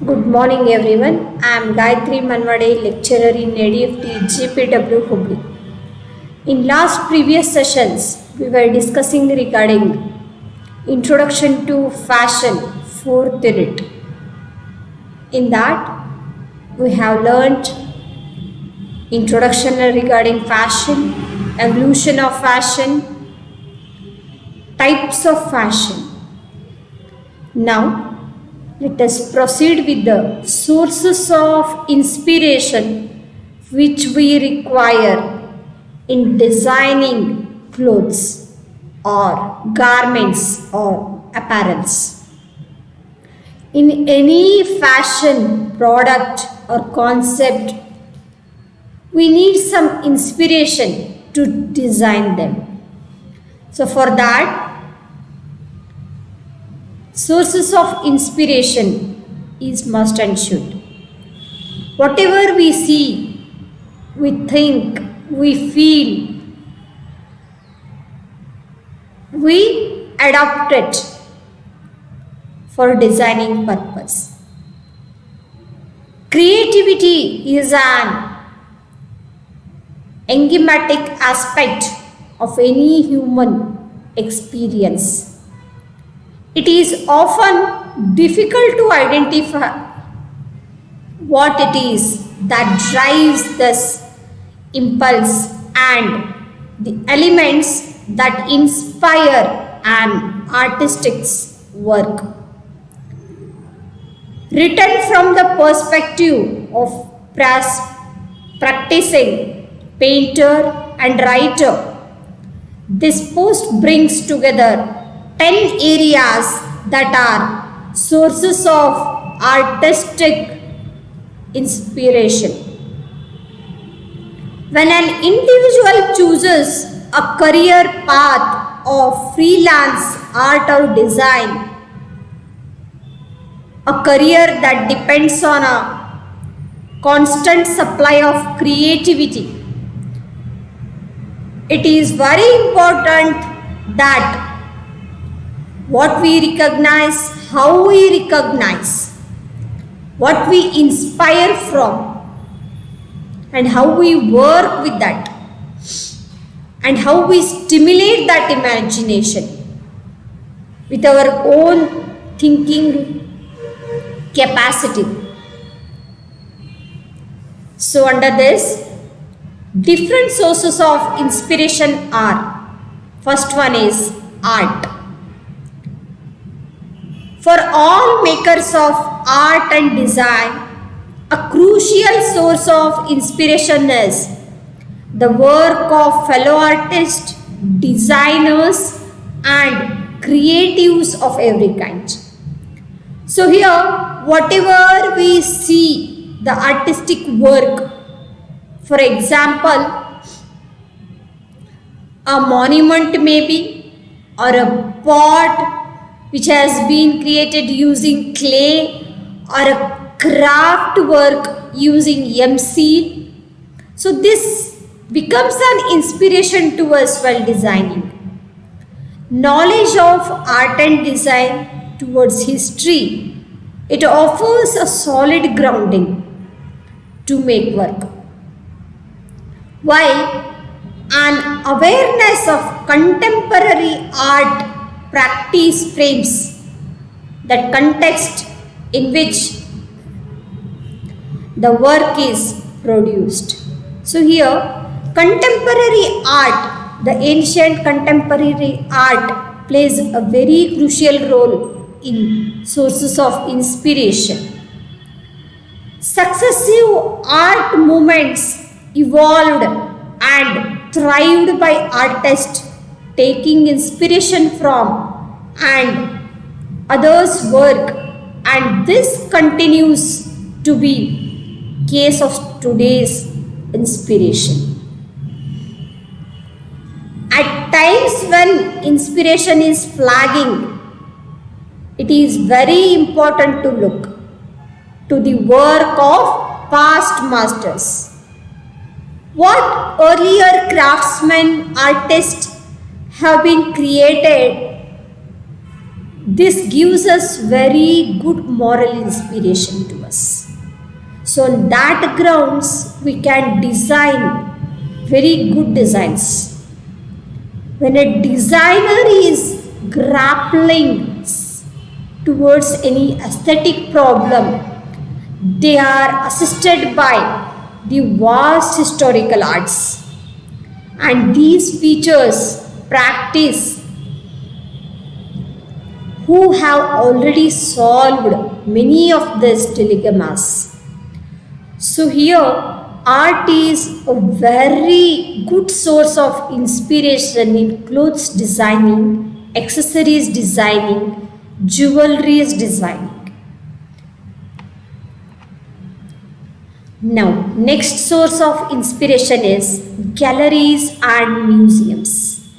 Good morning everyone. I am Gayatri Manvade, lecturer in ADFT GPW Hubli. In last previous sessions, we were discussing regarding Introduction to Fashion, 4th unit. In that, we have learnt introduction regarding fashion, evolution of fashion, types of fashion. Now, let us proceed with the sources of inspiration which we require in designing clothes or garments or apparels. In any fashion product or concept, we need some inspiration to design them. So for that, sources of inspiration is must and should. Whatever we see, we think, we feel, we adopt it for designing purpose. Creativity is an enigmatic aspect of any human experience. It is often difficult to identify what it is that drives this impulse and the elements that inspire an artistic's work. Written from the perspective of practicing painter and writer, this post brings together 10 areas that are sources of artistic inspiration. When an individual chooses a career path of freelance art or design, a career that depends on a constant supply of creativity, it is very important that what we recognize, how we recognize, what we inspire from, and how we work with that, and how we stimulate that imagination with our own thinking capacity. So under this, different sources of inspiration are: first one is art. For all makers of art and design, a crucial source of inspiration is the work of fellow artists, designers, and creatives of every kind. So here, whatever we see, the artistic work, for example, a monument maybe, or a pot which has been created using clay, or a craft work using M-seal. So this becomes an inspiration to us while designing. Knowledge of art and design towards history, it offers a solid grounding to make work, while an awareness of contemporary art practice frames that context in which the work is produced. So here, contemporary art, the ancient contemporary art plays a very crucial role in sources of inspiration. Successive art movements evolved and thrived by artists taking inspiration from and others' work, and this continues to be case of today's inspiration. At times when inspiration is flagging, it is very important to look to the work of past masters. What earlier craftsmen, artists have been created This gives us very good moral inspiration to us. So on that grounds we can design very good designs. When a designer is grappling towards any aesthetic problem, they are assisted by the vast historical arts, and these features practice who have already solved many of these dilemmas. So here art is a very good source of inspiration in clothes designing, accessories designing, jewelries designing. Now, next source of inspiration is galleries and museums.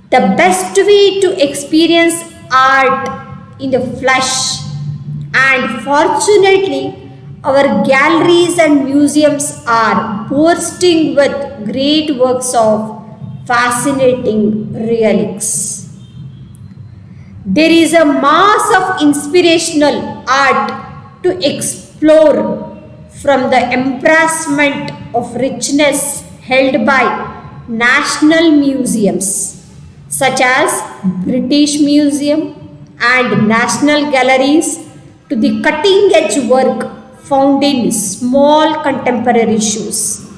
The best way to experience art in the flesh, and fortunately, our galleries and museums are bursting with great works of fascinating relics. There is a mass of inspirational art to explore from the embarrassment of richness held by national museums such as British Museum and National Galleries to the cutting edge work found in small contemporary shows.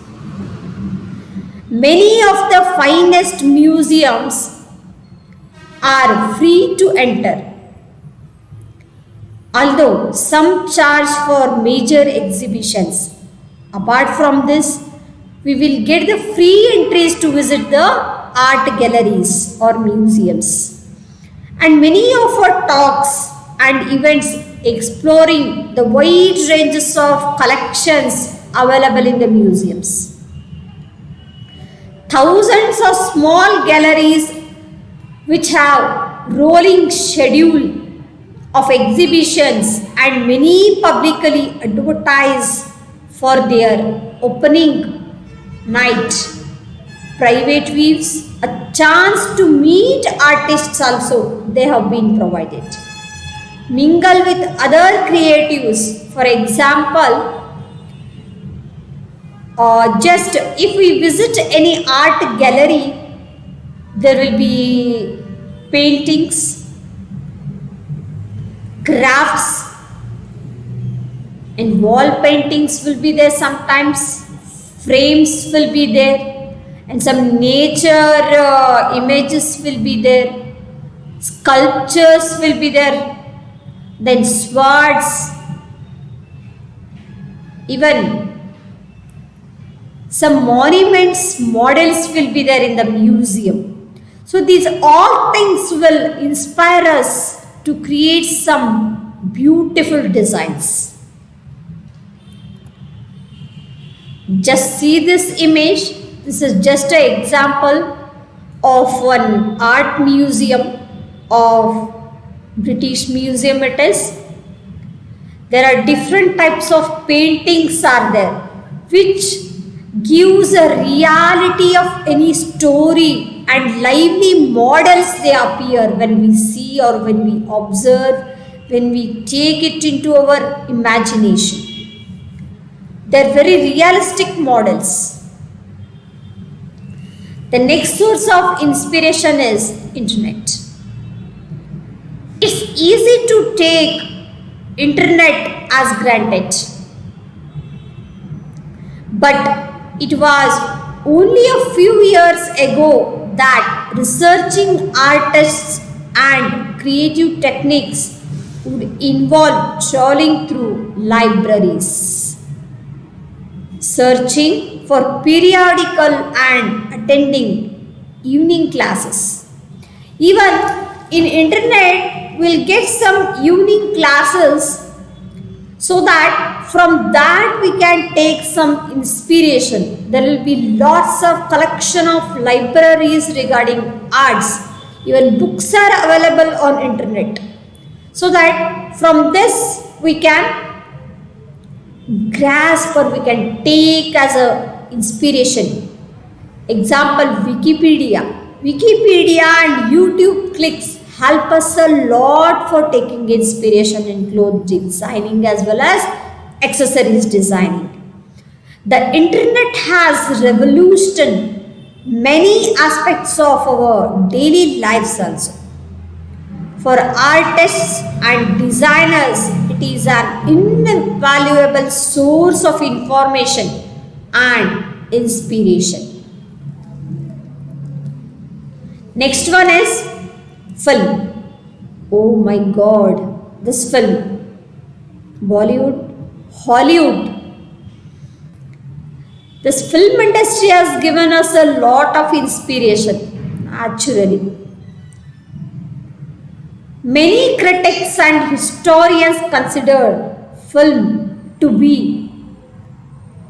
Many of the finest museums are free to enter, although some charge for major exhibitions. Apart from this, we will get the free entries to visit the art galleries or museums. And many of our talks and events exploring the wide ranges of collections available in the museums. Thousands of small galleries which have rolling schedule of exhibitions and many publicly advertise for their opening night. Private views, a chance to meet artists also they have been provided. Mingle with other creatives. For example, just if we visit any art gallery, there will be paintings, crafts, and wall paintings will be there sometimes, frames will be there, and some nature images will be there, sculptures will be there, then swords, even some monuments models will be there in the museum. So these all things will inspire us to create some beautiful designs. Just see this image. This is just an example of an art museum of British Museum it is. There are different types of paintings are there which gives a reality of any story, and lively models they appear when we see or when we observe, when we take it into our imagination. They are very realistic models. The next source of inspiration is internet. It's easy to take internet as granted, but it was only a few years ago that researching artists and creative techniques would involve trawling through libraries, searching for periodical and attending evening classes. Even in internet, we'll get some evening classes so that from that we can take some inspiration. There will be lots of collection of libraries regarding arts. Even books are available on internet. So that from this we can grasp or we can take as a inspiration. Example, Wikipedia and YouTube clicks help us a lot for taking inspiration in clothes designing as well as accessories designing. The internet has revolutionized many aspects of our daily lives also. For artists and designers, it is an invaluable source of information and inspiration. Next one is film. Oh my god, this film. Bollywood, Hollywood. This film industry has given us a lot of inspiration, naturally. Many critics and historians consider film to be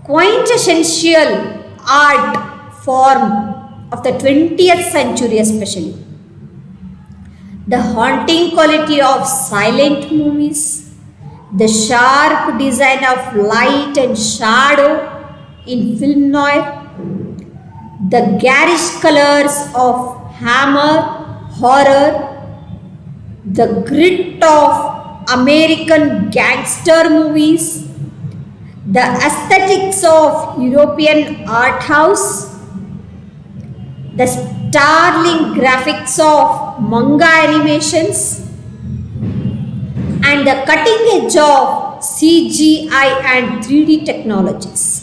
quintessential art form of the 20th century especially. The haunting quality of silent movies, the sharp design of light and shadow in film noir, the garish colors of Hammer horror, the grit of American gangster movies, the aesthetics of European art house, the startling graphics of manga animations, and the cutting edge of CGI and 3D technologies.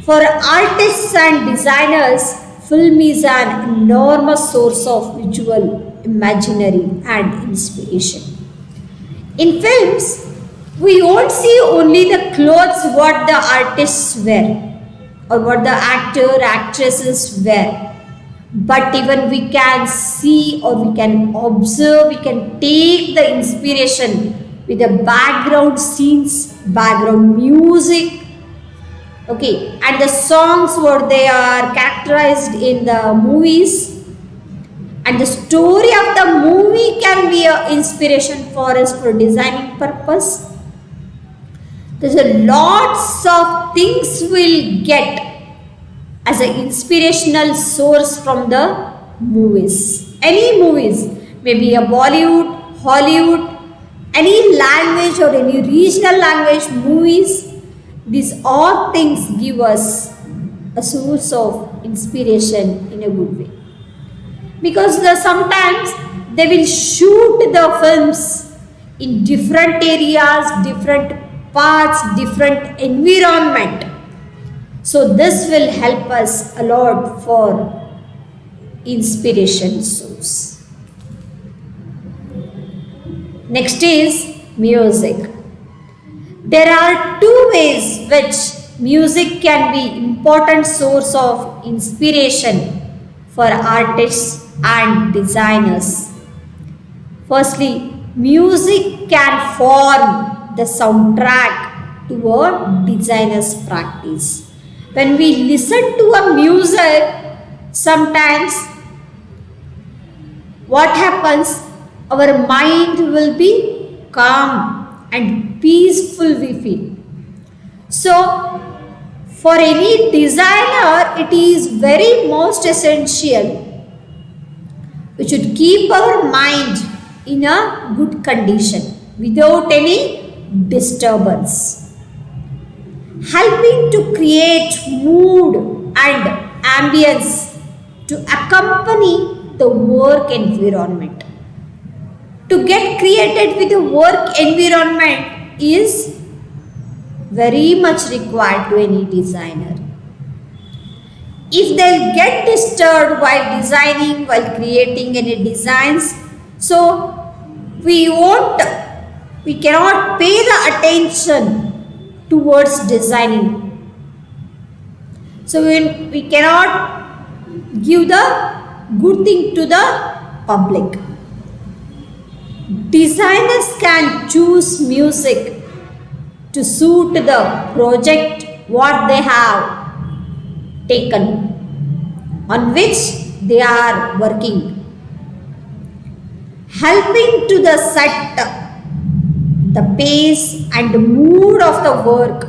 For artists and designers, film is an enormous source of visual imaginary and inspiration. In films, we won't see only the clothes what the artists wear or what the actresses wear, but even we can see or we can observe, we can take the inspiration with the background scenes, background music, okay, and the songs what they are characterized in the movies, and the story of the movie can be an inspiration for us for designing purpose. There's a lots of things we'll get as an inspirational source from the movies. Any movies, maybe a Bollywood, Hollywood, any language or any regional language movies, these all things give us a source of inspiration in a good way. Because sometimes they will shoot the films in different areas, different parts, different environment. So this will help us a lot for inspiration source. Next is music. There are two ways which music can be important source of inspiration for artists and designers. Firstly, music can form the soundtrack to a designer's practice. When we listen to a music, sometimes what happens? Our mind will be calm and peaceful we feel. So, for any designer, it is very most essential. We should keep our mind in a good condition without any disturbance, helping to create mood and ambience to accompany the work environment. To get created with the work environment is very much required to any designer. If they'll get disturbed while designing, while creating any designs, so we cannot pay the attention towards designing. So we cannot give the good thing to the public. Designers can choose music to suit the project what they have taken, on which they are working, helping to the set the pace and mood of the work.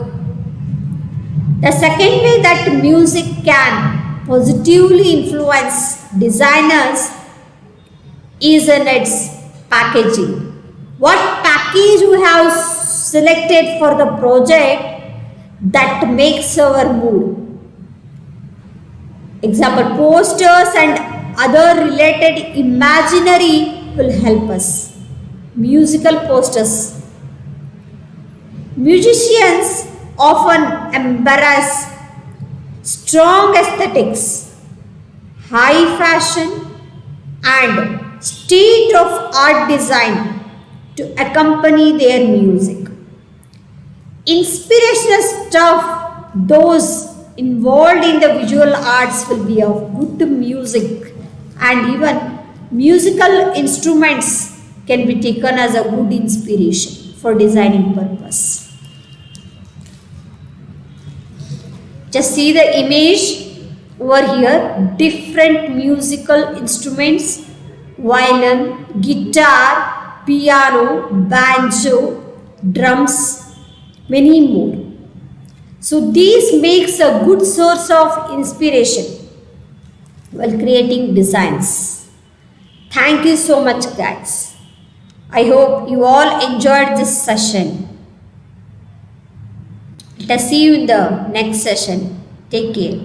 The second way that music can positively influence designers is in its packaging. What package we have selected for the project that makes our mood. Example, posters and other related imaginary will help us. Musical posters. Musicians often embrace strong aesthetics, high fashion, and state of art design to accompany their music. Inspirational stuff, those involved in the visual arts will be of good music, and even musical instruments can be taken as a good inspiration for designing purpose. Just see the image over here, different musical instruments, violin, guitar, piano, banjo, drums, many more. So these makes a good source of inspiration while creating designs. Thank you so much guys. I hope you all enjoyed this session. Let us see you in the next session. Take care.